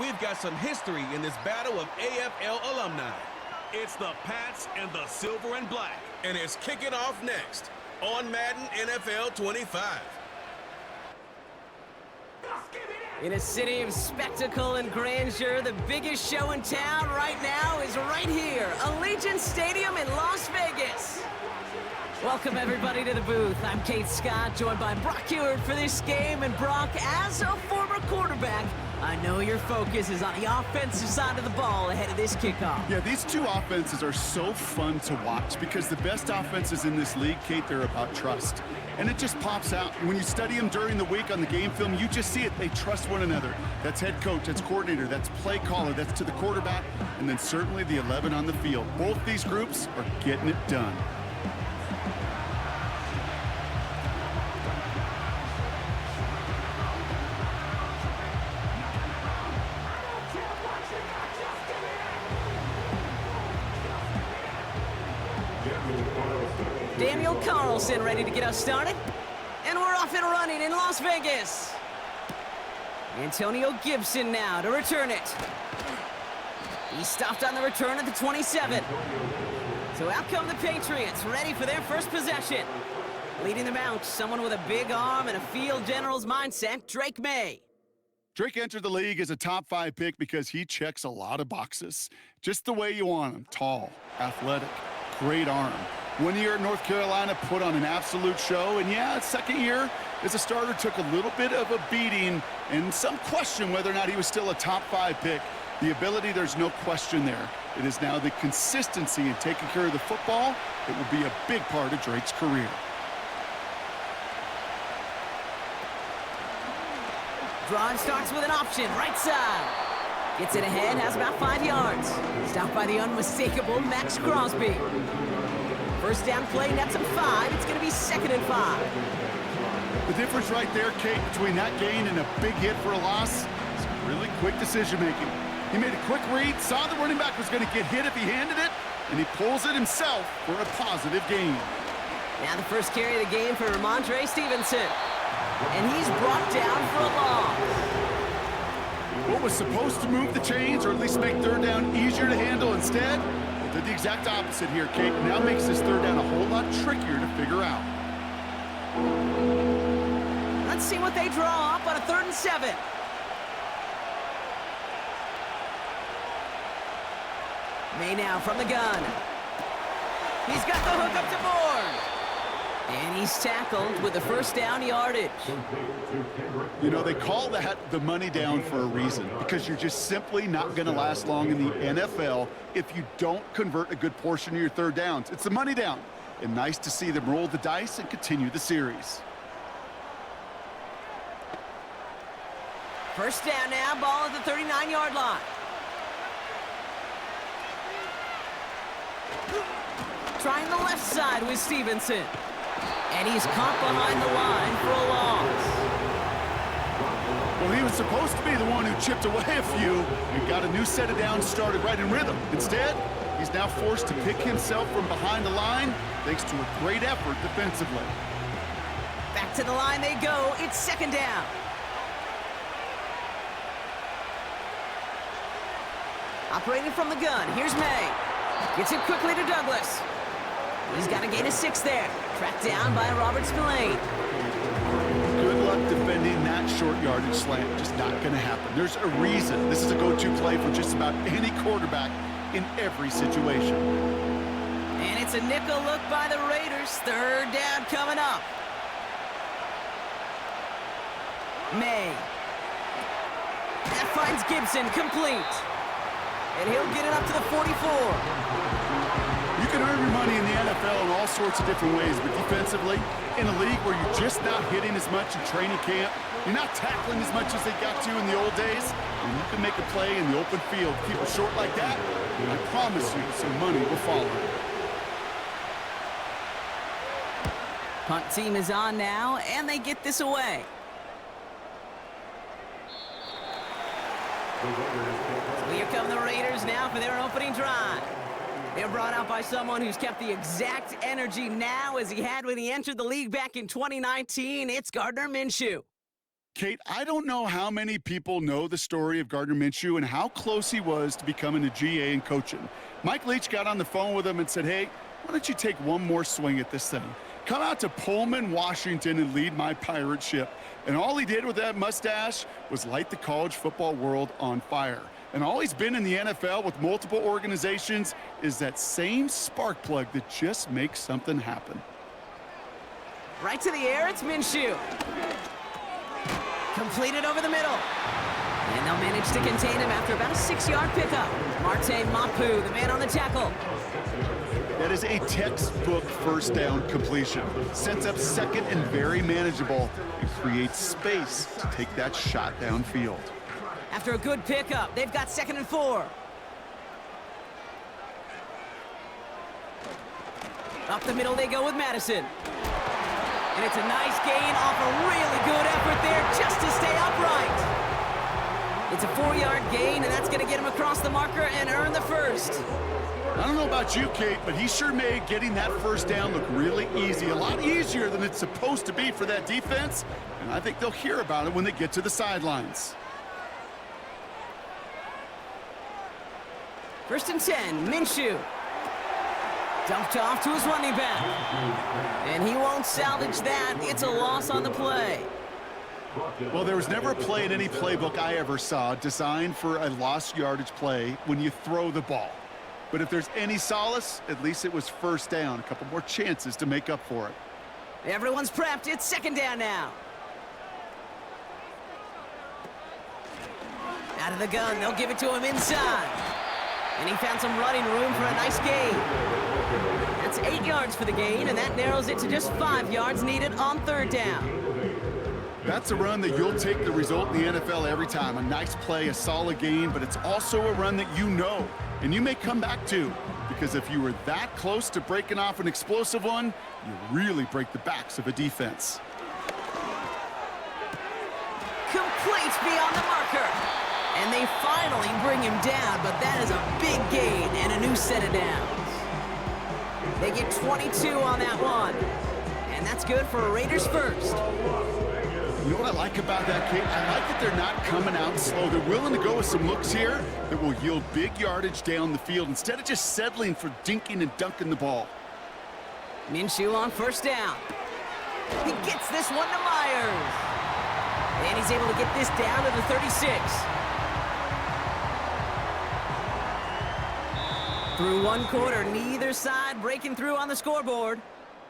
we've got some history in this battle of AFL alumni. It's the Pats and the Silver and Black. And it's kicking off next on Madden NFL 25. In a city of spectacle and grandeur, the biggest show in town right now is right here, Allegiant Stadium in Las Vegas. Welcome, everybody, to the booth. I'm Kate Scott, joined by Brock Ewart for this game. And Brock, as a former quarterback, I know your focus is on the offensive side of the ball ahead of this kickoff. Yeah, these two offenses are so fun to watch because the best offenses in this league, Kate, they're about trust. And it just pops out. When you study them during the week on the game film, you just see it. They trust one another. That's head coach, that's coordinator, that's play caller, that's to the quarterback, and then certainly the 11 on the field. Both these groups are getting it done. Daniel Carlson ready to get us started. And we're off and running in Las Vegas. Antonio Gibson now to return it. He stopped on the return at the 27. So out come the Patriots, ready for their first possession. Leading them out, someone with a big arm and a field general's mindset, Drake May. Drake entered the league as a top 5 pick because he checks a lot of boxes. Just the way you want him. Tall, athletic, great arm. 1 year at North Carolina, put on an absolute show. And yeah, second year as a starter took a little bit of a beating and some question whether or not he was still a top 5 pick. The ability, there's no question there. It is now the consistency in taking care of the football that will be a big part of Drake's career. Drive starts with an option, right side. Gets it ahead, has about 5 yards. Stopped by the unmistakable Max Crosby. First down play, nets him 5. It's going to be 2nd and 5. The difference right there, Kate, between that gain and a big hit for a loss is really quick decision-making. He made a quick read, saw the running back was going to get hit if he handed it, and he pulls it himself for a positive gain. Now the first carry of the game for Ramondre Stevenson. And he's brought down for a loss. What was supposed to move the chains, or at least make third down easier to handle instead, did the exact opposite here, Kate. Now makes this third down a whole lot trickier to figure out. Let's see what they draw up on a 3rd and 7. May now from the gun. He's got the hook up to board. And he's tackled with the first down yardage. You know, they call that the money down for a reason, because you're just simply not going to last long in the NFL if you don't convert a good portion of your third downs. It's the money down. And nice to see them roll the dice and continue the series. First down now, ball at the 39-yard line. Trying the left side with Stevenson. And he's caught behind the line for a loss. Well, he was supposed to be the one who chipped away a few and got a new set of downs started right in rhythm. Instead, he's now forced to pick himself from behind the line thanks to a great effort defensively. Back to the line they go. It's 2nd down. Operating from the gun. Here's May. Gets it quickly to Douglas. He's got a gain of 6 there. Tracked down by Robert Spillane. Good luck defending that short yardage slant. Just not going to happen. There's a reason this is a go-to play for just about any quarterback in every situation. And it's a nickel look by the Raiders. 3rd down coming up. May. That finds Gibson complete. And he'll get it up to the 44. You can earn your money in the NFL in all sorts of different ways, but defensively, in a league where you're just not hitting as much in training camp, you're not tackling as much as they got to in the old days, and you can make a play in the open field, keep it short like that, and I promise you some money will follow. Punt team is on now, and they get this away. So here come the Raiders now for their opening drive. They're brought out by someone who's kept the exact energy now as he had when he entered the league back in 2019. It's Gardner Minshew. Kate, I don't know how many people know the story of Gardner Minshew and how close he was to becoming a GA and coaching. Mike Leach got on the phone with him and said, hey, why don't you take one more swing at this thing? Come out to Pullman, Washington, and lead my pirate ship. And all he did with that mustache was light the college football world on fire. And all he's been in the NFL with multiple organizations is that same spark plug that just makes something happen. Right to the air, it's Minshew. Completed over the middle. And they'll manage to contain him after about a 6-yard pickup. Marte Mapu, the man on the tackle. That is a textbook first down completion. Sets up second and very manageable and creates space to take that shot downfield. After a good pickup, they've got 2nd and 4. Up the middle they go with Madison. And it's a nice gain off a really good effort there just to stay upright. It's a 4-yard gain, and that's going to get him across the marker and earn the first. I don't know about you, Kate, but he sure made getting that first down look really easy. A lot easier than it's supposed to be for that defense, and I think they'll hear about it when they get to the sidelines. 1st and 10, Minshew. Dumped off to his running back. And he won't salvage that. It's a loss on the play. Well, there was never a play in any playbook I ever saw designed for a lost yardage play when you throw the ball. But if there's any solace, at least it was first down. A couple more chances to make up for it. Everyone's prepped. It's 2nd down now. Out of the gun. They'll give it to him inside. And he found some running room for a nice gain. That's 8 yards for the gain, and that narrows it to just 5 yards needed on 3rd down. That's a run that you'll take the result in the NFL every time. A nice play, a solid gain, but it's also a run that you know, and you may come back to, because if you were that close to breaking off an explosive one, you really break the backs of a defense. Complete beyond the marker. And they finally bring him down, but that is a big gain and a new set of downs. They get 22 on that one. And that's good for a Raiders first. You know what I like about that, Kate? I like that they're not coming out slow. They're willing to go with some looks here that will yield big yardage down the field instead of just settling for dinking and dunking the ball. Minshew on 1st down. He gets this one to Myers. And he's able to get this down to the 36. Through 1 quarter, neither side breaking through on the scoreboard.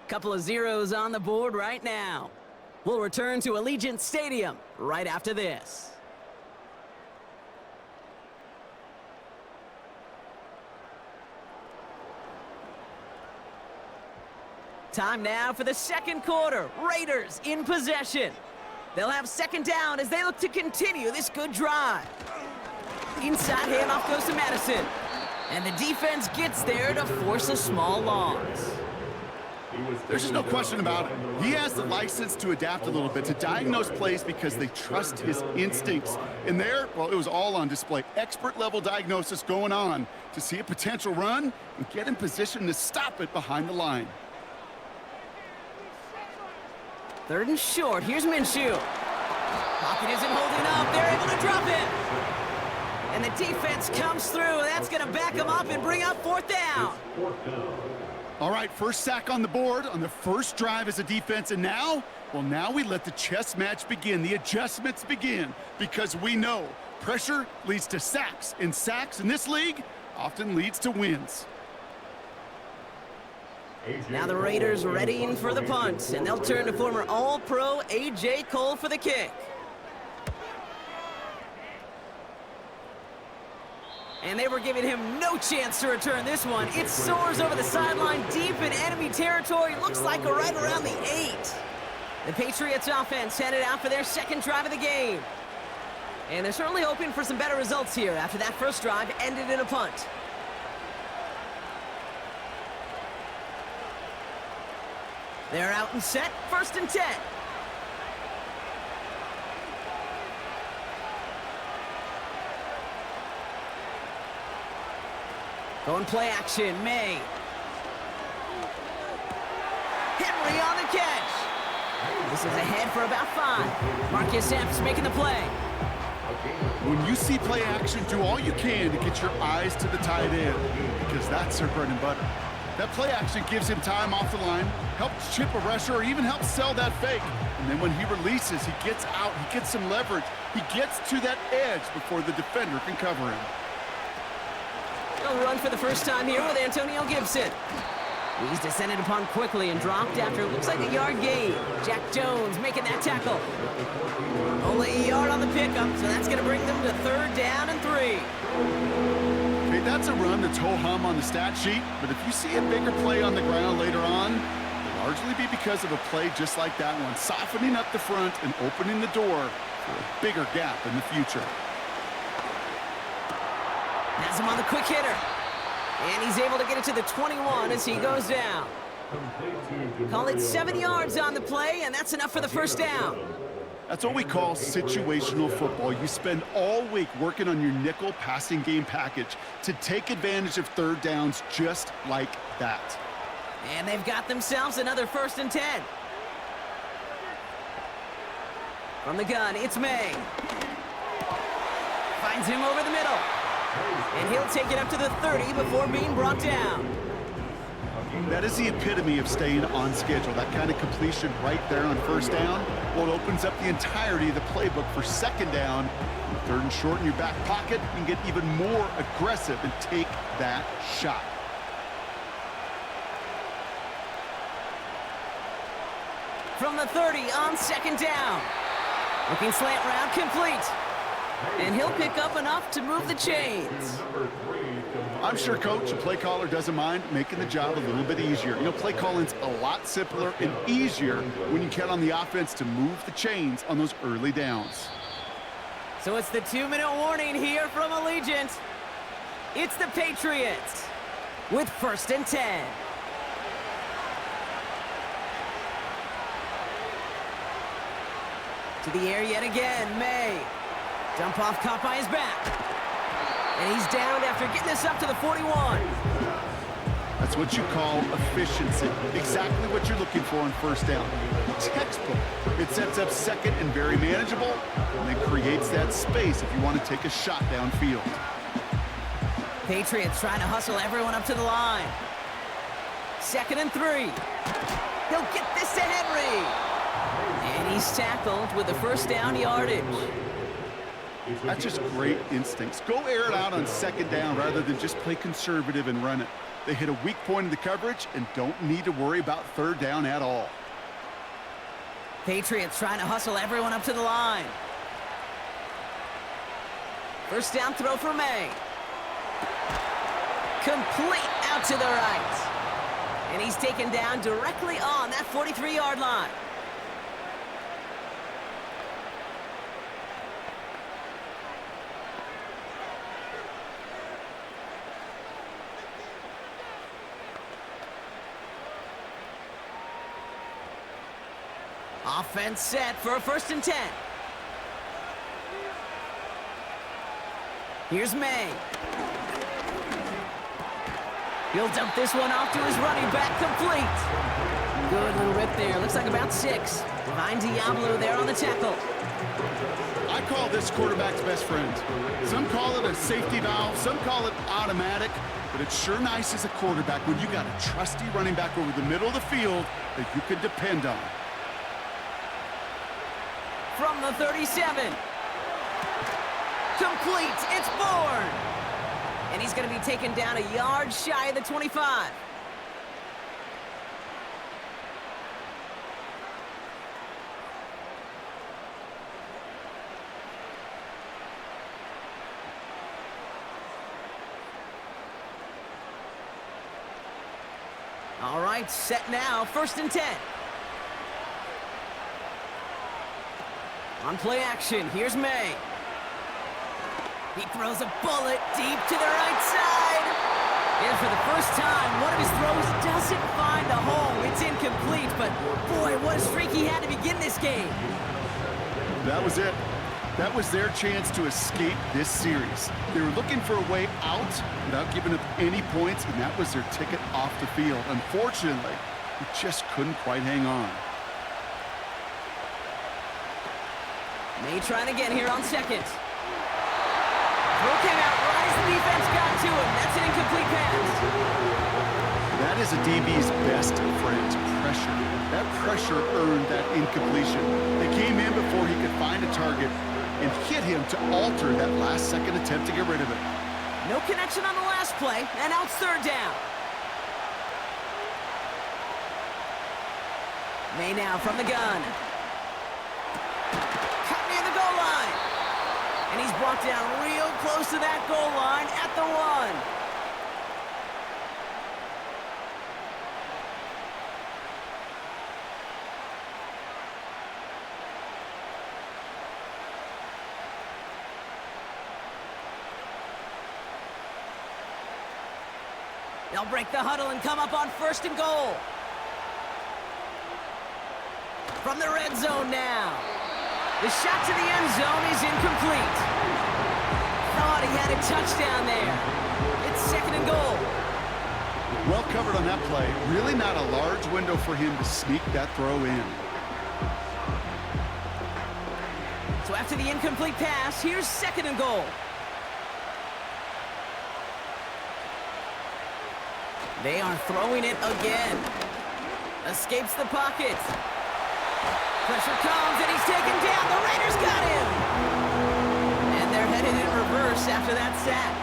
Couple of zeros on the board right now. We'll return to Allegiant Stadium right after this. Time now for the 2nd quarter. Raiders in possession. They'll have 2nd down as they look to continue this good drive. Inside handoff goes to Madison. And the defense gets there to force a small loss. There's just no question about it. He has the license to adapt a little bit, to diagnose plays because they trust his instincts. And there, well, it was all on display. Expert-level diagnosis going on to see a potential run and get in position to stop it behind the line. 3rd and short. Here's Minshew. Pocket isn't holding up. They're able to drop it. And the defense comes through, and that's going to back them up and bring up 4th down. All right, first sack on the board on the first drive as a defense, and now, well, now we let the chess match begin, the adjustments begin, because we know pressure leads to sacks, and sacks in this league often leads to wins. Now the Raiders readying for the punt, and they'll turn to former All-Pro A.J. Cole for the kick. And they were giving him no chance to return this one. It soars over the sideline deep in enemy territory. Looks like right around the 8. The Patriots offense headed out for their 2nd drive of the game. And they're certainly hoping for some better results here after that first drive ended in a punt. They're out and set, 1st and 10. Going play action, May. Henry on the catch. This is ahead for about 5. Marcus Epps making the play. When you see play action, do all you can to get your eyes to the tight end, because that's their bread and butter. That play action gives him time off the line, helps chip a rusher, or even helps sell that fake. And then when he releases, he gets out, he gets some leverage. He gets to that edge before the defender can cover him. He'll run for the first time here with Antonio Gibson. He's descended upon quickly and dropped after it looks like a yard gain. Jack Jones making that tackle. Only a yard on the pickup, so that's going to bring them to 3rd down and 3. Okay, that's a run that's ho-hum on the stat sheet, but if you see a bigger play on the ground later on, it'll largely be because of a play just like that one, softening up the front and opening the door for a bigger gap in the future. Has him on the quick hitter. And he's able to get it to the 21 as he goes down. Call it 7 yards on the play, and that's enough for the first down. That's what we call situational football. You spend all week working on your nickel passing game package to take advantage of 3rd downs just like that. And they've got themselves another 1st and 10. From the gun, it's May. Finds him over the middle. And he'll take it up to the 30 before being brought down. That is the epitome of staying on schedule. That kind of completion right there on 1st down. Well, it opens up the entirety of the playbook for 2nd down. 3rd and short in your back pocket, you can get even more aggressive and take that shot. From the 30 on 2nd down. Looking slant route complete. And he'll pick up enough to move the chains. I'm sure coach and play caller doesn't mind making the job a little bit easier. You know, play calling's a lot simpler and easier when you count on the offense to move the chains on those early downs. So it's the 2-minute warning here from Allegiant. It's the Patriots with 1st and 10. To the air yet again, May. Dump off caught by his back. And he's down after getting this up to the 41. That's what you call efficiency. Exactly what you're looking for on 1st down. Textbook. It sets up 2nd and very manageable, and then creates that space if you want to take a shot downfield. Patriots trying to hustle everyone up to the line. 2nd and 3. He'll get this to Henry. And he's tackled with the 1st down yardage. That's just great instincts. Go air it out on 2nd down rather than just play conservative and run it. They hit a weak point in the coverage and don't need to worry about 3rd down at all. Patriots trying to hustle everyone up to the line. 1st down throw for May. Complete out to the right. And he's taken down directly on that 43-yard line. Offense set for a 1st and 10. Here's May. He'll dump this one off to his running back, complete. Good little rip there. Looks like about 6. Divine Diablo there on the tackle. I call this quarterback's best friend. Some call it a safety valve, some call it automatic, but it's sure nice as a quarterback when you got a trusty running back over the middle of the field that you can depend on. From the 37. Complete. It's Bourne. And he's going to be taken down a yard shy of the 25. All right, set now. 1st and 10. On play action, here's May. He throws a bullet deep to the right side. And for the first time, one of his throws doesn't find a hole. It's incomplete, but boy, what a streak he had to begin this game. That was it. That was their chance to escape this series. They were looking for a way out without giving up any points, and that was their ticket off the field. Unfortunately, he just couldn't quite hang on. May trying again here on second. Throw came out right as the defense got to him. That's an incomplete pass. That is a DB's best friend, pressure. That pressure earned that incompletion. They came in before he could find a target and hit him to alter that last-second attempt to get rid of it. No connection on the last play, and now it's third down. May now from the gun. Cut near the goal line. And he's brought down real close to that goal line at the 1. They'll break the huddle and come up on first and goal. From the red zone now. The shot to the end zone is incomplete. Thought he had a touchdown there. It's second and goal. Well covered on that play. Really not a large window for him to sneak that throw in. So after the incomplete pass, here's second and goal. They are throwing it again. Escapes the pocket. Pressure comes, and he's taken down. The Raiders got him. And they're headed in reverse after that sack.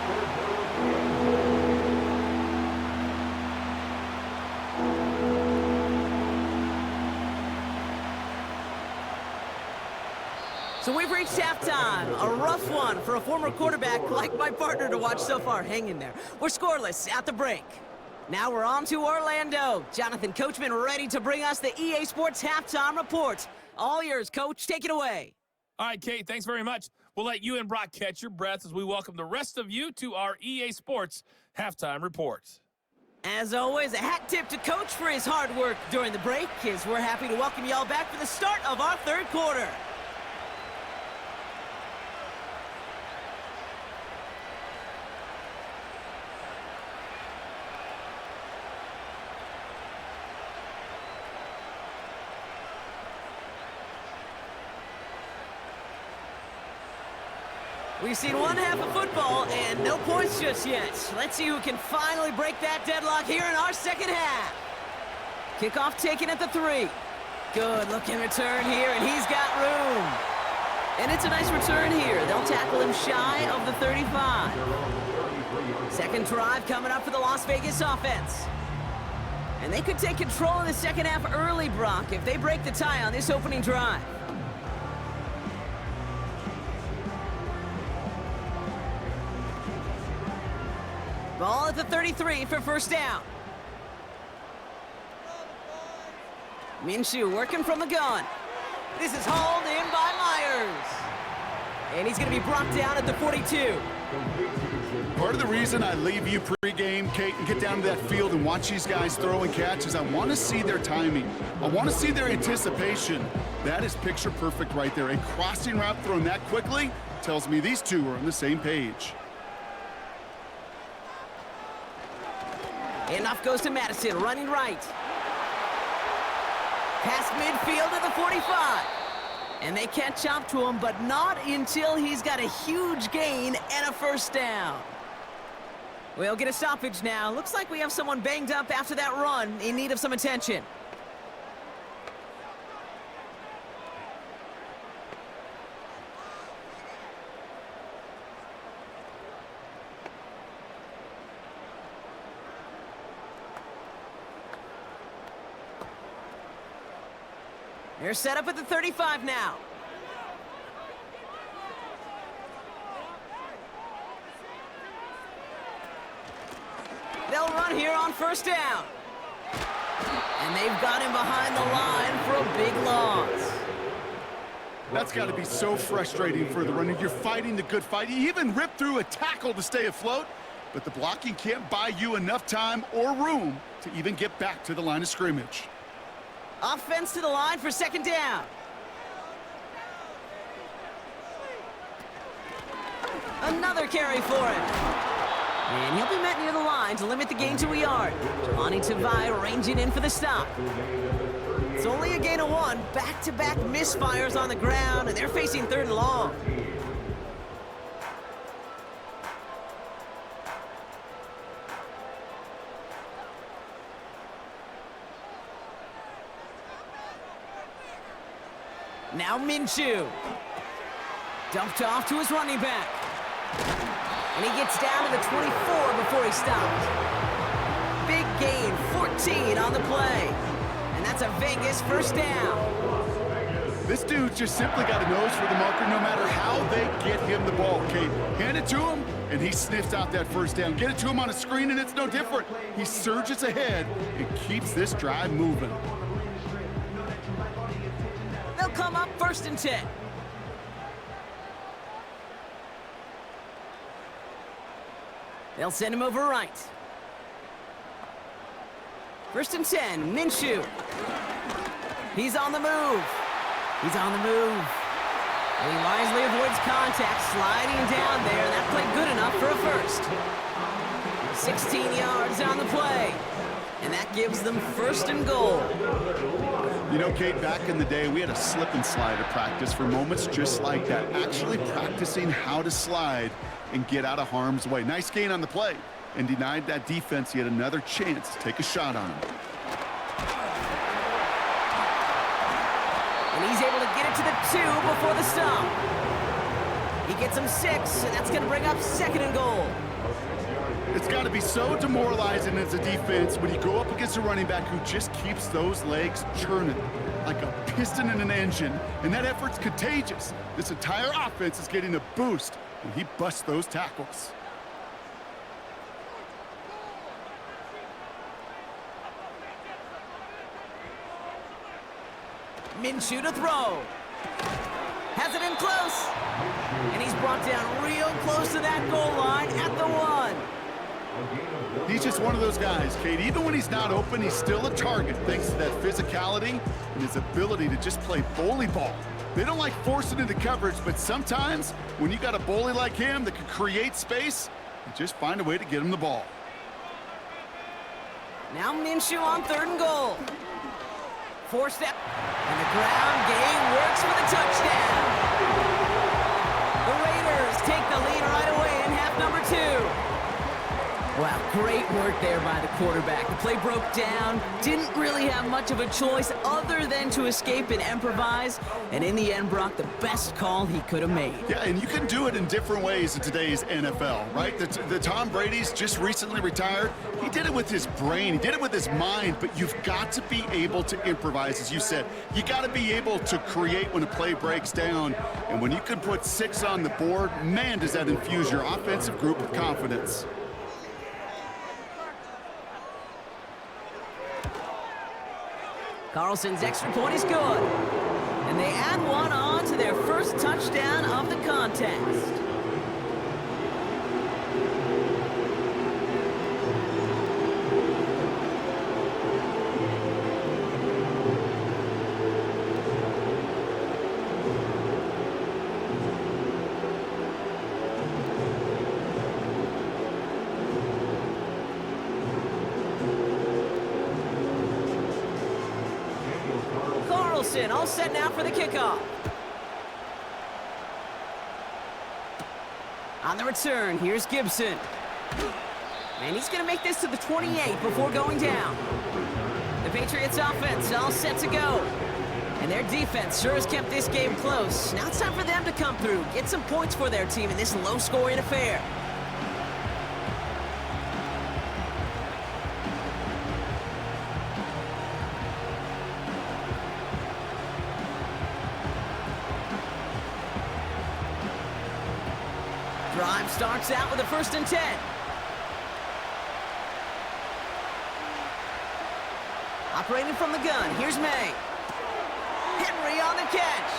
So we've reached halftime. A rough one for a former quarterback like my partner to watch so far. Hang in there. We're scoreless at the break. Now we're on to Orlando. Jonathan Coachman ready to bring us the EA Sports Halftime Report. All yours, Coach. Take it away. All right, Kate, thanks very much. We'll let you and Brock catch your breath as we welcome the rest of you to our EA Sports Halftime Report. As always, a hat tip to Coach for his hard work during the break, as we're happy to welcome y'all back for the start of our third quarter. We've seen one half of football and no points just yet. Let's see who can finally break that deadlock here in our second half. Kickoff taken at the 3. Good looking return here, and he's got room. And it's a nice return here. They'll tackle him shy of the 35. Second drive coming up for the Las Vegas offense. And they could take control in the second half early, Brock, if they break the tie on this opening drive. Ball at the 33 for first down. Minshew working from the gun. This is hauled in by Myers. And he's going to be brought down at the 42. Part of the reason I leave you pregame, Kate, and get down to that field and watch these guys throw and catch is I want to see their timing. I want to see their anticipation. That is picture perfect right there. A crossing route thrown that quickly tells me these two are on the same page. Enough goes to Madison, running right. Past midfield to the 45. And they catch up to him, but not until he's got a huge gain and a first down. We'll get a stoppage now. Looks like we have someone banged up after that run, in need of some attention. They're set up at the 35 now. They'll run here on first down. And they've got him behind the line for a big loss. That's got to be so frustrating for the runner. You're fighting the good fight. You even ripped through a tackle to stay afloat, but the blocking can't buy you enough time or room to even get back to the line of scrimmage. Offense to the line for second down. Another carry for him. And he'll be met near the line to limit the gain to a yard. Jelani Tavai ranging in for the stop. It's only a gain of 1. Back-to-back misfires on the ground, and they're facing 3rd and long. Now Minshew. Dumped off to his running back. And he gets down to the 24 before he stops. Big gain, 14 on the play. And that's a Vegas first down. This dude's just simply got a nose for the marker no matter how they get him the ball, Kate. Hand it to him, and he sniffs out that first down. Get it to him on a screen, and it's no different. He surges ahead and keeps this drive moving. They'll come up 1st and 10. They'll send him over right. 1st and 10, Minshew. He's on the move. He's on the move. And he wisely avoids contact, sliding down there. That played good enough for a first. 16 yards on the play. And that gives them 1st and goal. You know, Kate, back in the day, we had a slip and slide at practice for moments just like that. Actually practicing how to slide and get out of harm's way. Nice gain on the play, and denied that defense yet another chance to take a shot on him. And he's able to get it to the 2 before the stop. He gets him 6, and that's going to bring up 2nd and goal. It's got to be so demoralizing as a defense when you go up against a running back who just keeps those legs churning like a piston in an engine, and that effort's contagious. This entire offense is getting a boost when he busts those tackles. Minshew to throw. Has it in close. And he's brought down real close to that goal line at the 1. He's just one of those guys, Kate. Even when he's not open, he's still a target thanks to that physicality and his ability to just play bully ball. They don't like forcing into coverage, but sometimes when you got a bully like him that can create space, you just find a way to get him the ball. Now Minshew on 3rd and goal. 4-step. And the ground game works for the touchdown. The Raiders take the lead right away in half number 2. Wow, great work there by the quarterback. The play broke down, didn't really have much of a choice other than to escape and improvise, and in the end, Brock, the best call he could have made. Yeah, and you can do it in different ways in today's NFL, right? The Tom Brady's just recently retired. He did it with his brain. He did it with his mind, but you've got to be able to improvise, as you said. You got to be able to create when a play breaks down, and when you can put 6 on the board, man, does that infuse your offensive group with confidence. Carlson's extra point is good. And they add 1 on to their first touchdown of the contest. All set now for the kickoff. On the return, here's Gibson. And he's going to make this to the 28 before going down. The Patriots offense all set to go. And their defense sure has kept this game close. Now it's time for them to come through, get some points for their team in this low-scoring affair. Drive starts out with a 1st and 10. Operating from the gun, here's May. Henry on the catch.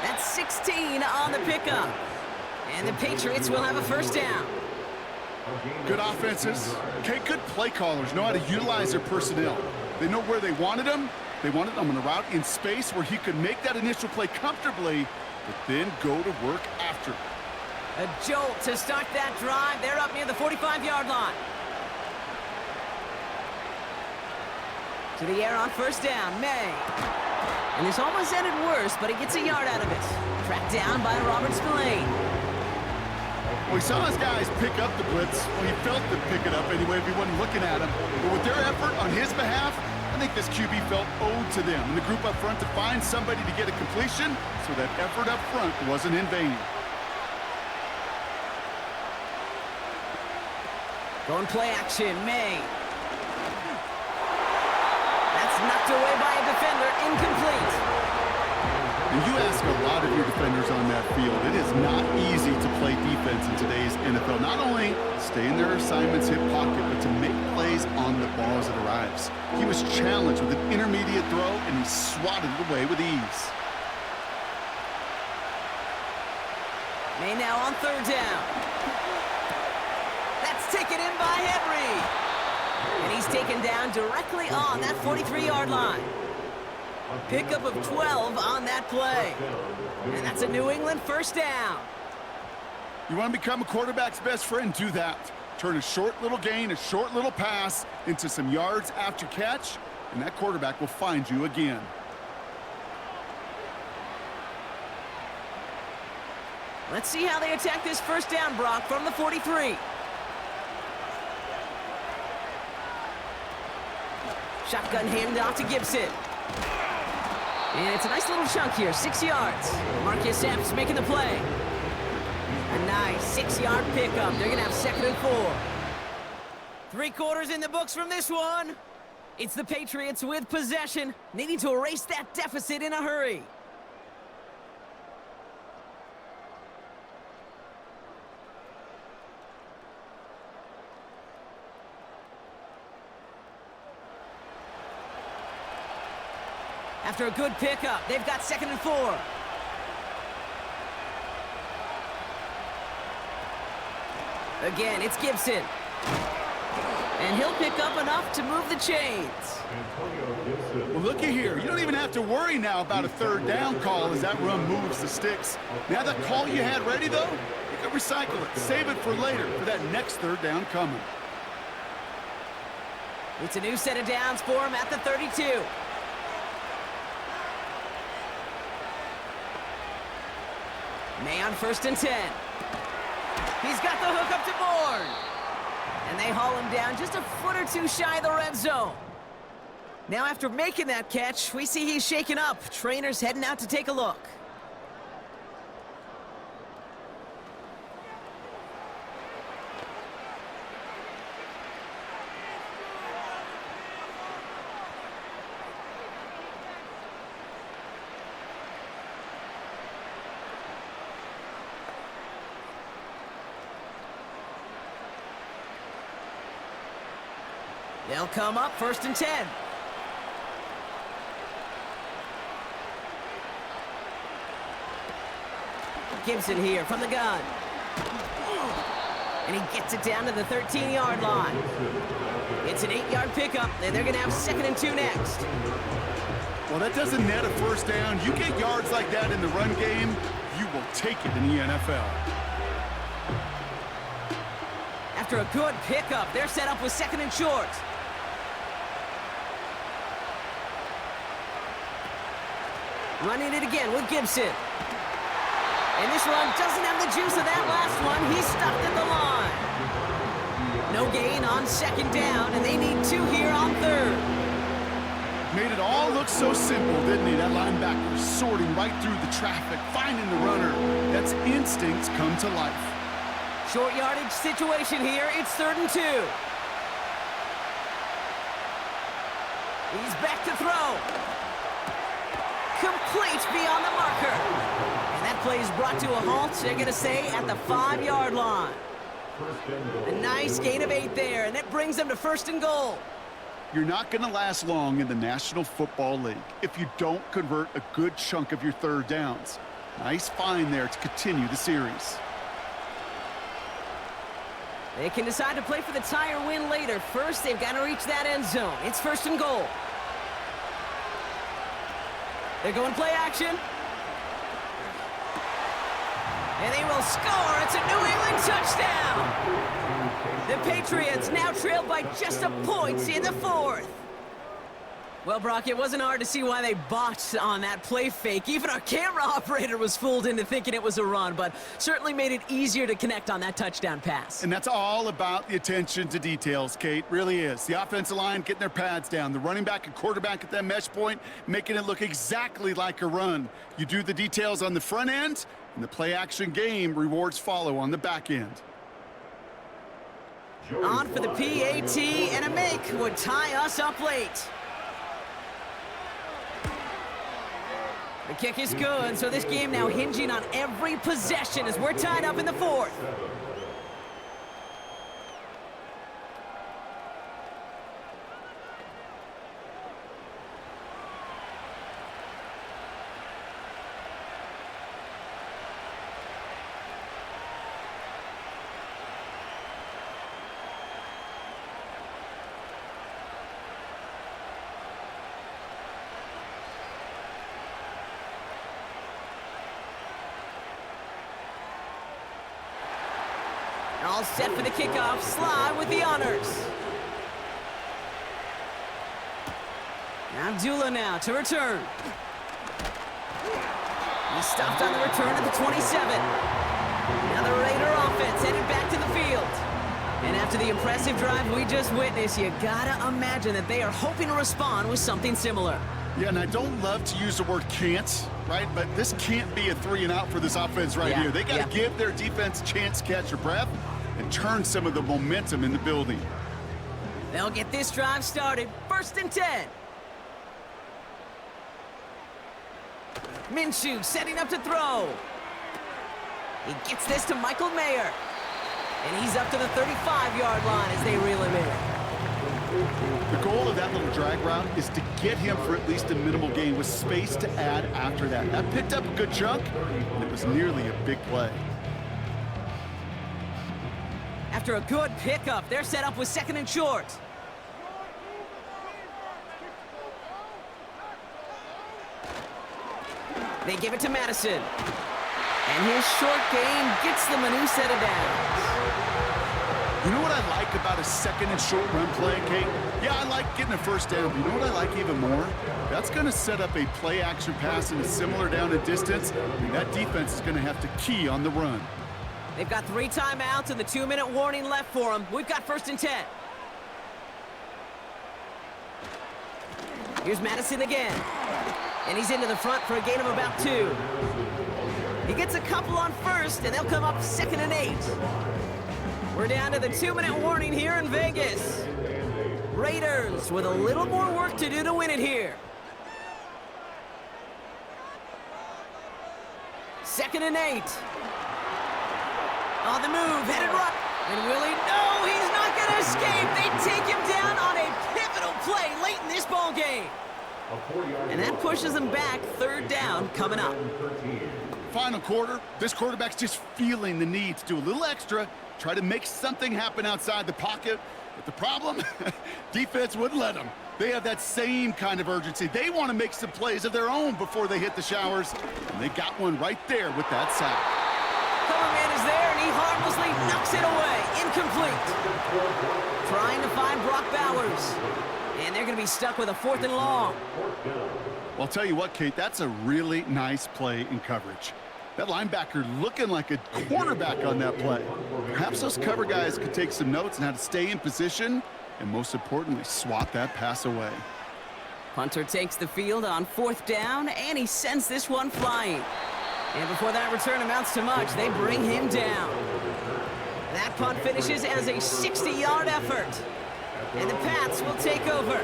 That's 16 on the pickup. And the Patriots will have a 1st down. Good offenses. Okay, good play callers know how to utilize their personnel. They know where they wanted him. They wanted him on a route in space where he could make that initial play comfortably, but then go to work after. A jolt to start that drive. They're up near the 45-yard line. To the air on first down, May. And this almost ended worse, but he gets a yard out of it. Tracked down by Robert Spillane. Well, he saw his guys pick up the blitz. Well, he felt them pick it up anyway if he wasn't looking at him. But with their effort on his behalf, I think this QB felt owed to them. And the group up front to find somebody to get a completion, so that effort up front wasn't in vain. Going play action, May. That's knocked away by a defender, incomplete. And you ask a lot of your defenders on that field. It is not easy to play defense in today's NFL. Not only stay in their assignments, hit pocket, but to make plays on the ball as it arrives. He was challenged with an intermediate throw, and he swatted it away with ease. May now on third down. That's taken in by Henry. And he's taken down directly on that 43-yard line. Pickup of 12 on that play. And that's a New England first down. You want to become a quarterback's best friend? Do that. Turn a short little gain, a short little pass into some yards after catch, and that quarterback will find you again. Let's see how they attack this first down, Brock, from the 43. Shotgun handoff to Gibson. And it's a nice little chunk here, 6 yards. Marcus Epps making the play. A nice 6-yard pickup. They're going to have 2nd and 4. 3 quarters in the books from this one. It's the Patriots with possession, needing to erase that deficit in a hurry. After a good pickup, they've got 2nd and 4. Again, it's Gibson. And he'll pick up enough to move the chains. Well, looky here. You don't even have to worry now about a third down call as that run moves the sticks. Now that call you had ready, though, you can recycle it. Save it for later for that next third down coming. It's a new set of downs for him at the 32. May on 1st and 10. He's got the hook up to Bourne. And they haul him down just a foot or two shy of the red zone. Now after making that catch, we see he's shaken up. Trainer's heading out to take a look. They'll come up 1st and 10. Gibson here from the gun. And he gets it down to the 13-yard line. It's an 8-yard pickup, and they're going to have 2nd and 2 next. Well, that doesn't net a first down. You get yards like that in the run game, you will take it in the NFL. After a good pickup, they're set up with 2nd and short. Running it again with Gibson. And this one doesn't have the juice of that last one. He's stopped at the line. No gain on 2nd down, and they need 2 here on 3rd. Made it all look so simple, didn't he? That linebacker sorting right through the traffic, finding the runner. That's instincts come to life. Short yardage situation here. It's 3rd and 2. He's back to throw. Complete beyond the marker. And that play is brought to a halt, they're going to say, at the 5-yard line. A nice gain of 8 there, and that brings them to 1st and goal. You're not going to last long in the National Football League if you don't convert a good chunk of your third downs. Nice find there to continue the series. They can decide to play for the tie or win later. First, they've got to reach that end zone. It's 1st and goal. They're going play action. And they will score. It's a New England touchdown. The Patriots now trail by just a point in the 4th. Well, Brock, it wasn't hard to see why they botched on that play fake. Even our camera operator was fooled into thinking it was a run, but certainly made it easier to connect on that touchdown pass. And that's all about the attention to details, Kate. Really is. The offensive line getting their pads down. The running back and quarterback at that mesh point, making it look exactly like a run. You do the details on the front end, and the play-action game rewards follow on the back end. On for the PAT, and a make would tie us up late. The kick is good, so this game now hinging on every possession as we're tied up in the fourth. All set for the kickoff. Sly with the honors. Abdullah now to return. He's stopped on the return at the 27. Now the Raider offense headed back to the field. And after the impressive drive we just witnessed, you gotta imagine that they are hoping to respond with something similar. Yeah, and I don't love to use the word can't, right? But this can't be a 3-and-out for this offense right here. They got to give their defense a chance to catch their breath and turn some of the momentum in the building. They'll get this drive started. 1st and 10. Minshew setting up to throw. He gets this to Michael Mayer. And he's up to the 35-yard line as they reel him in. The goal of that little drag route is to get him for at least a minimal gain with space to add after that. That picked up a good chunk, and it was nearly a big play. After a good pickup, they're set up with 2nd and short. They give it to Madison. And his short gain gets them a new set of downs. You know what I like about a 2nd and short run play, Kate? Yeah, I like getting a 1st down, but you know what I like even more? That's going to set up a play-action pass in a similar down and distance, and that defense is going to have to key on the run. They've got 3 timeouts and the 2-minute warning left for them. We've got 1st and 10. Here's Madison again. And he's into the front for a gain of about 2. He gets a couple on 1st, and they'll come up 2nd and 8. We're down to the 2-minute warning here in Vegas. Raiders with a little more work to do to win it here. 2nd and 8. On the move, headed right. And Willie, no, he's not going to escape. They take him down on a pivotal play late in this ball game. And that pushes them back. 3rd down coming up. Final quarter, this quarterback's just feeling the need to do a little extra, try to make something happen outside the pocket. But the problem, defense wouldn't let them. They have that same kind of urgency. They want to make some plays of their own before they hit the showers. And they got one right there with that sack. Coverman is there, and he harmlessly knocks it away. Incomplete. Trying to find Brock Bowers. And they're going to be stuck with a 4th and long. Well, I'll tell you what, Kate, that's a really nice play in coverage. That linebacker looking like a quarterback on that play. Perhaps those cover guys could take some notes on how to stay in position and, most importantly, swat that pass away. Punter takes the field on 4th down, and he sends this one flying. And before that return amounts to much, they bring him down. That punt finishes as a 60-yard effort. And the Pats will take over.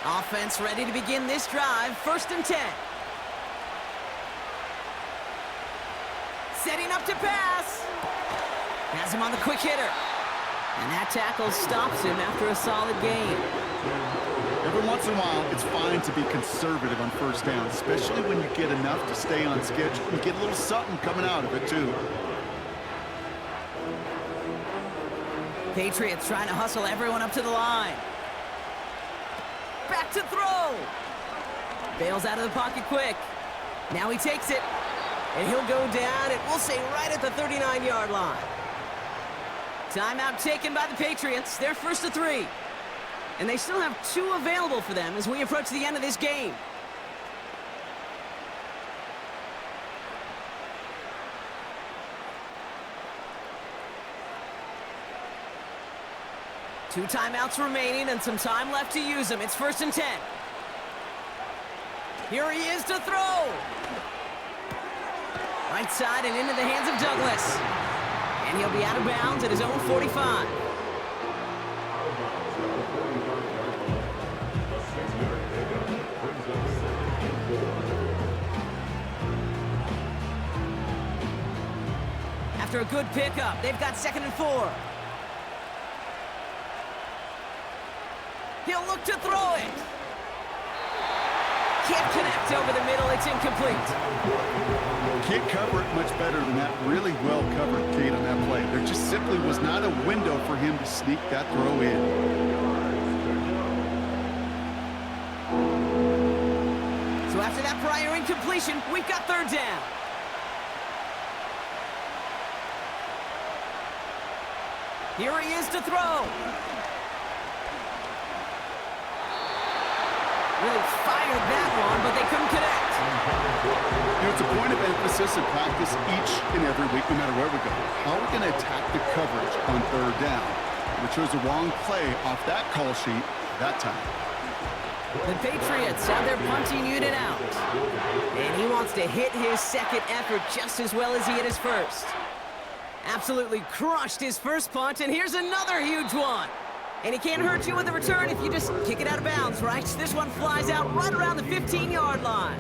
Offense ready to begin this drive. 1st and 10. Setting up to pass. Has him on the quick hitter. And that tackle stops him after a solid gain. Every once in a while, it's fine to be conservative on 1st down, especially when you get enough to stay on schedule and get a little something coming out of it, too. Patriots trying to hustle everyone up to the line. Back to throw. Bails out of the pocket quick. Now he takes it, and he'll go down, and we'll say right at the 39-yard line. Timeout taken by the Patriots. They're first to 3. And they still have 2 available for them as we approach the end of this game. Two timeouts remaining and some time left to use them. It's first and 10. Here he is to throw. Right side and into the hands of Douglas. And he'll be out of bounds at his own 45. After a good pickup, they've got 2nd and 4. He'll look to throw it. Can't connect over the middle. It's incomplete. Can't cover it much better than that. Really well covered, Kate, on that play. There just simply was not a window for him to sneak that throw in. So after that prior incompletion, we've got 3rd down. Here he is to throw. Really fired that one, but they couldn't connect. You know, it's a point of emphasis in practice each and every week, no matter where we go. How are we going to attack the coverage on 3rd down? We chose the wrong play off that call sheet that time. The Patriots have their punting unit out. And he wants to hit his 2nd effort just as well as he hit his 1st. Absolutely crushed his 1st punt, and here's another huge one. And he can't hurt you with a return if you just kick it out of bounds, right? This one flies out right around the 15-yard line.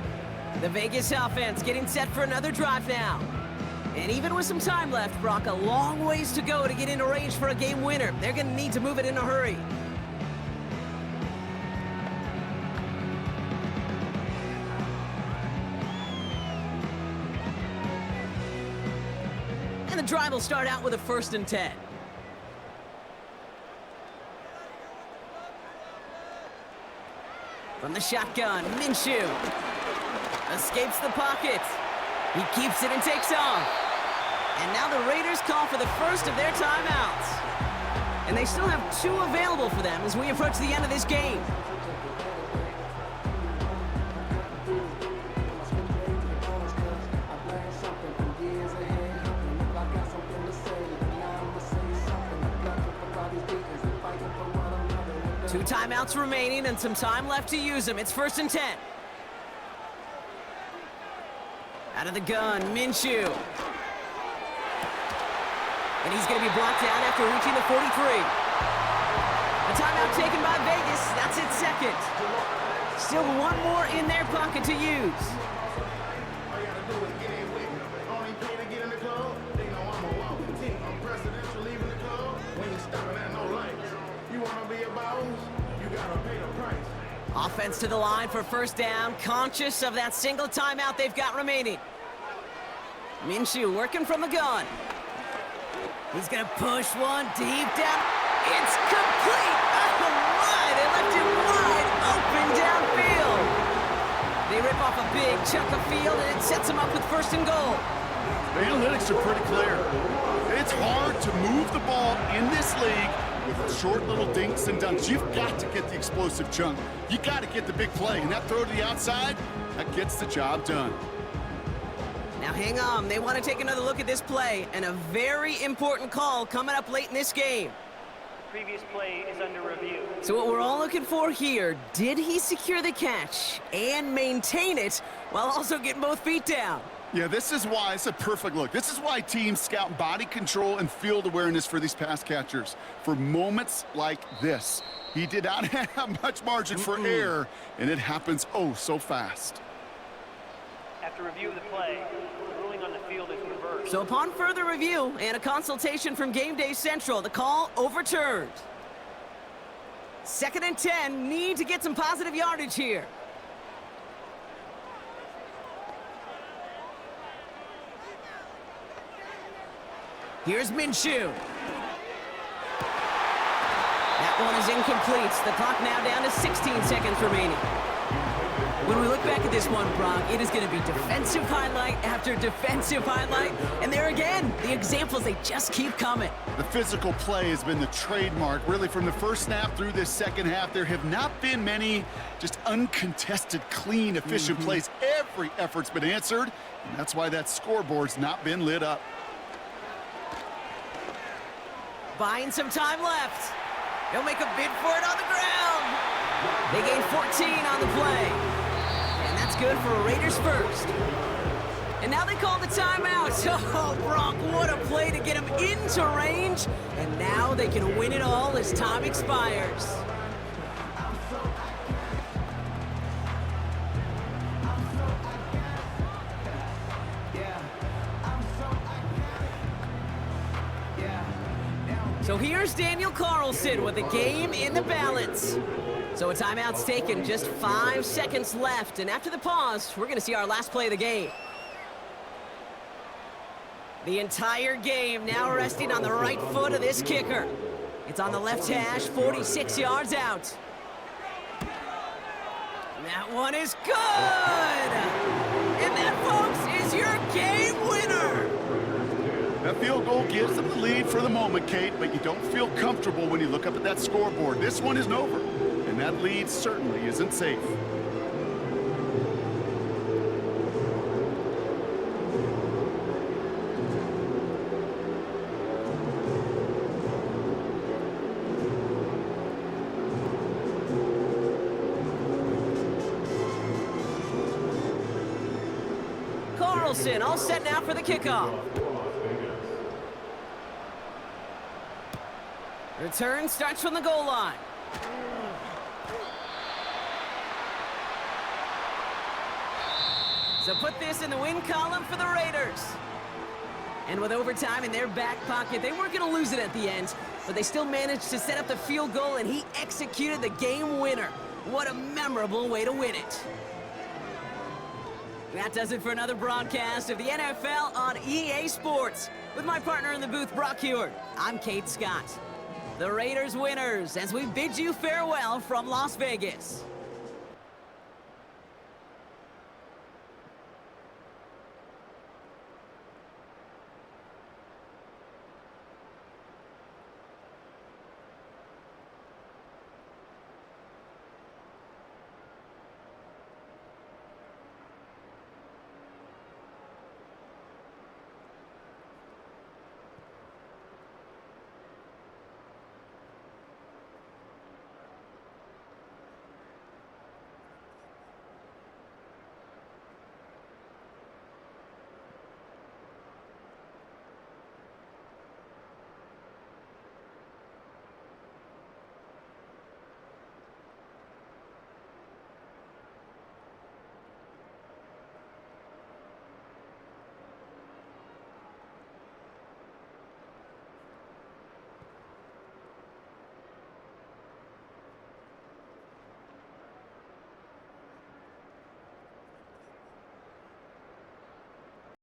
The Vegas offense getting set for another drive now. And even with some time left, Brock, a long ways to go to get into range for a game winner. They're going to need to move it in a hurry. And the drive will start out with a 1st and 10. From the shotgun, Minshew escapes the pocket. He keeps it and takes off. And now the Raiders call for the first of their timeouts. And they still have 2 available for them as we approach the end of this game. Two timeouts remaining and some time left to use them. It's first and 10. Out of the gun, Minshew. And he's going to be blocked out after reaching the 43. A timeout taken by Vegas. That's its 2nd. Still one more in their pocket to use. Offense to the line for 1st down, conscious of that single timeout they've got remaining. Minshew working from the gun. He's going to push one deep down. It's complete! Oh my! They left him wide open downfield. They rip off a big chunk of field, and it sets them up with 1st and goal. The analytics are pretty clear. It's hard to move the ball in this league with short little dinks and dunks. You've got to get the explosive chunk. You got to get the big play, and that throw to the outside, that gets the job done. Now hang on, they want to take another look at this play, and a very important call coming up late in this game. Previous play is under review. So what we're all looking for here, did he secure the catch and maintain it while also getting both feet down? Yeah, this is why it's a perfect look. This is why teams scout body control and field awareness for these pass catchers. For moments like this, he did not have much margin for error, and it happens oh so fast. After review of the play, the ruling on the field is reversed. So upon further review and a consultation from Game Day Central, the call overturned. 2nd and 10, need to get some positive yardage here. Here's Minshew. That That one is incomplete. The clock now down to 16 seconds remaining. When we look back at this one, Brock, it is going to be defensive highlight after defensive highlight. And there again, the examples, they just keep coming. The physical play has been the trademark. Really, from the first snap through this second half, there have not been many just uncontested, clean, efficient plays. Every effort's been answered, and that's why that scoreboard's not been lit up. Buying some time left. He'll make a bid for it on the ground. They gain 14 on the play. And that's good for a Raiders first. And now they call the timeout. Oh, Brock, what a play to get him into range. And now they can win it all as time expires. So here's Daniel Carlson with the game in the balance. So a timeout's taken, just 5 seconds left. And after the pause, we're going to see our last play of the game. The entire game now resting on the right foot of this kicker. It's on the left hash, 46 yards out. That one is good! And that, folks, is your game winner! That field goal gives them the lead for the moment, Kate, but you don't feel comfortable when you look up at that scoreboard. This one isn't over, and that lead certainly isn't safe. Carlson all set now for the kickoff. Return starts from the goal line. So put this in the win column for the Raiders. And with overtime in their back pocket, they weren't going to lose it at the end, but they still managed to set up the field goal, and he executed the game winner. What a memorable way to win it. That does it for another broadcast of the NFL on EA Sports. With my partner in the booth, Brock Heward, I'm Kate Scott. The Raiders winners as we bid you farewell from Las Vegas.